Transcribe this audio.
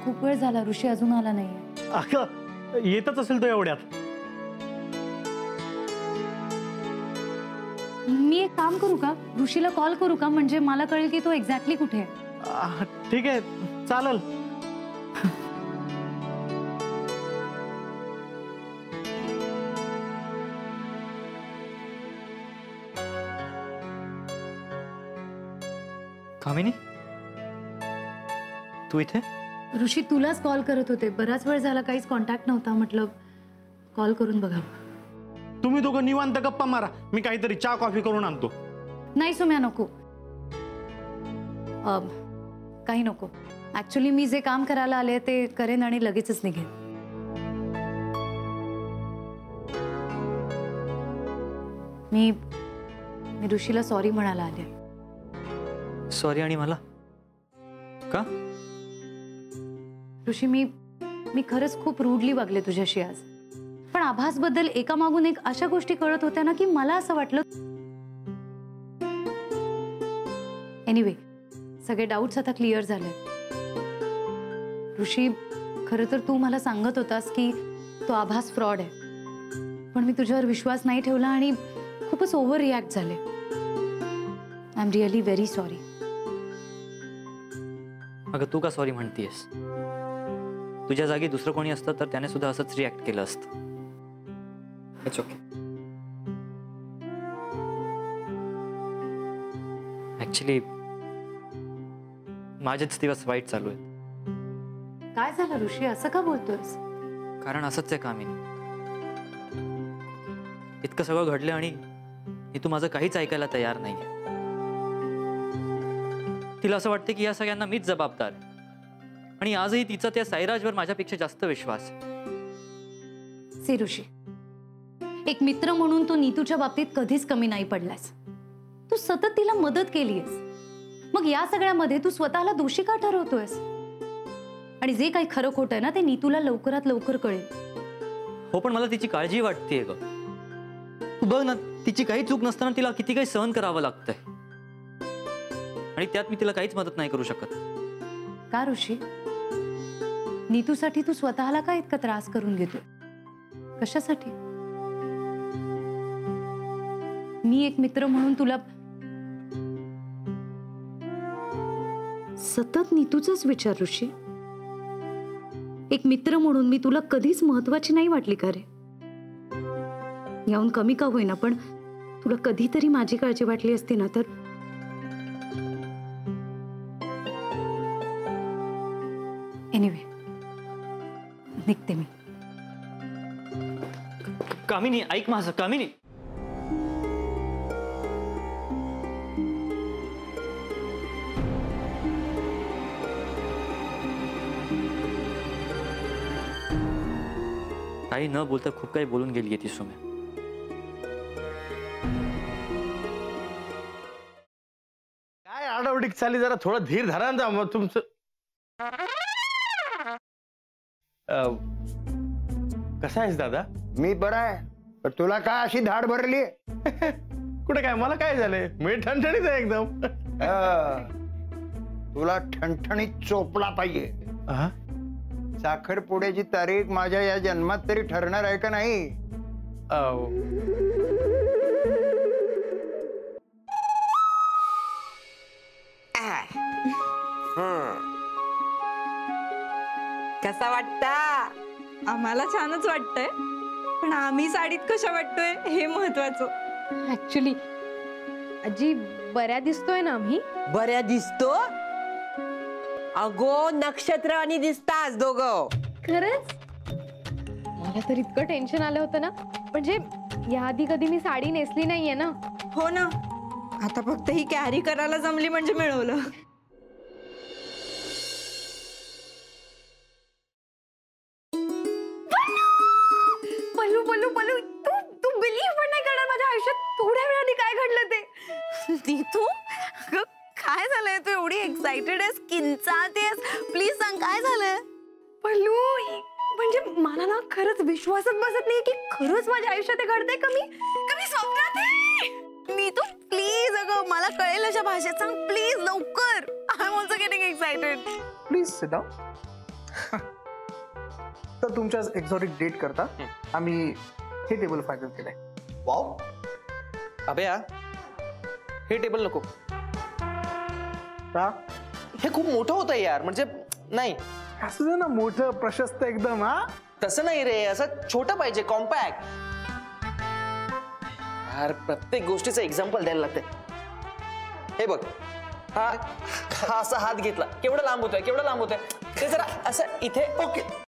खूप वेळ झाला, ऋषी अजून आला नाहीये. अगं येतच असेल तो एवढ्यात. मी एक काम करू का, ऋषीला कॉल करू का, म्हणजे मला कळेल की तो एक्झॅक्टली कुठे आहे. ठीक आहे, चालेल. कामिनी, तू इथे? ऋषी तुलाच कॉल करत होते, बराच वेळ झाला काहीच कॉन्टॅक्ट नव्हता, म्हटलं कॉल करून बघा. तुम्ही दोघं निवांत गप्पा मारा, मी काहीतरी चहा कॉफी करून आणतो. नाही सुम्या, नको. काही नको. ऍक्च्युली मी जे काम करायला आले ते करेन आणि लगेचच निघेन. मी ऋषीला सॉरी म्हणायला आले. सॉरी? आणि मला का? ऋषी, मी खरंच खूप रूडली वागले तुझ्याशी आज, पण आभास बद्दल एका मागून एक अशा गोष्टी कळत होत्या ना की मला असं वाटलं. एनिवे, सगळे डाऊट्स आता क्लिअर झाले. ऋषी, खरं तर तू मला सांगत होतास की तो आभास फ्रॉड आहे, पण मी तुझ्यावर विश्वास नाही ठेवला आणि खूपच ओव्हर रिॲक्ट झाले. I am really very sorry. अगं तू का सॉरी म्हणतीयस? तुझ्या जागी दुसरं कोणी असतं तर त्याने सुद्धा असंच रिॲक्ट केलं असतं. It's okay. ऍक्च्युली माझेच दिवस वाईट चालू आहेत. काय झालं ऋषी, असं का बोलतोयस? कारण असंच आहे कामिनी. इतकं सगळं घडलं आणि तू माझं काहीच ऐकायला तयार नाहीये. तिला असं वाटतं की या सगळ्यांना मीच जबाबदार, आणि आजही तिचा त्या साईराजवर माझ्यापेक्षा जास्त विश्वास आहे. सी ऋषी, एक मित्र म्हणून तू नीतूच्या बाबतीत कधीच कमी नाही पडलास. तू सतत तिला मदत केलीयस, मग या सगळ्यामध्ये तू स्वतःला दोषी का ठरवतोयस? आणि जे काही खरं खोटं आहे ना ते नीतूला लवकरात लवकर कळेल. हो, पण मला तिची काळजी वाटतेय ग. तू बघ ना, तिची काही चूक नसताना तिला किती काही सहन करावं लागतंय, आणि त्यात मी तिला काहीच मदत नाही करू शकत. का ऋषी? नीतूसाठी तू स्वतःला का इतका त्रास करून घेतोय? कशासाठी? मी एक मित्र म्हणून तुला सतत नीतूचाच विचार. ऋषी, एक मित्र म्हणून मी तुला कधीच महत्वाची नाही वाटली का रे? याहून कमी का होईना, पण तुला कधीतरी माझी काळजी वाटली असती ना तर. एनिवे, निघते मी. कामिनी, ऐक माझं. कामिनी, काही न बोलता खूप काही बोलून गेलीये ती सुम्या. काय आडवडीक चाली, जरा थोडं धीर धरा ना. मग तुमचं कसा आहेस दादा? मी बरा आहे, पण तुला काय अशी धाड भरली? कुठे काय, मला काय झालंय? मी ठणठणीत आहे एकदम. तुला ठणठणीत चोपला पाहिजे. साखरपुड्याची तारीख माझ्या या जन्मात तरी ठरणार आहे का नाही? कसा वाटता? आम्हाला छानच वाटतंय, पण आम्ही साडीत कशा वाटतोय हे महत्वाचं. ऍक्च्युली आजी, बऱ्या दिसतोय ना आम्ही? बऱ्या दिसतो? अगो नक्षत्र आणि दिसतास दोघं. खरंच? मला तर इतकं टेन्शन आलं होतं ना, म्हणजे याआधी कधी मी साडी नेसली नाहीये ना. हो ना, आता फक्त ही कॅरी करायला जमली म्हणजे मिळवलं. पल्लू पल्लू पल्लू, तू बिलीव्ह पण नाही करणार, माझ्या आयुष्यात थोड्या वेळाने काय घडलं ते. नीतू, काय झालंय? तू एवढी एक्साइटेड आहेस, किंचाळतेस, प्लीज सांग काय झालंय? पल्लू, म्हणजे मला ना खरंच विश्वासच बसत नाही की खरंच माझ्या आयुष्यात घडतंय. कमी स्वप्नात आहे. नीतू प्लीज, अगं मला कळेल अशा भाषेत सांग प्लीज, लवकर. I am also getting excited. Please sit down. तर तुमच्या एक्झॉटिक डेट करता आम्ही हे टेबल फायनल केलंय. वाव अभया, हे टेबल नको. का? हे खूप मोठं होतं यार, म्हणजे नाही. असं दे ना, मोठं प्रशस्त एकदम. हा तसं नाही रे, असं छोटं पाहिजे, कॉम्पॅक्ट. यार प्रत्येक गोष्टीचं एक्झाम्पल द्यायला लागते. हे बघ, हा असा हात घेतला, केवढं लांब होतोय, केवढं लांब होतोय. ते जरा असं इथे. ओके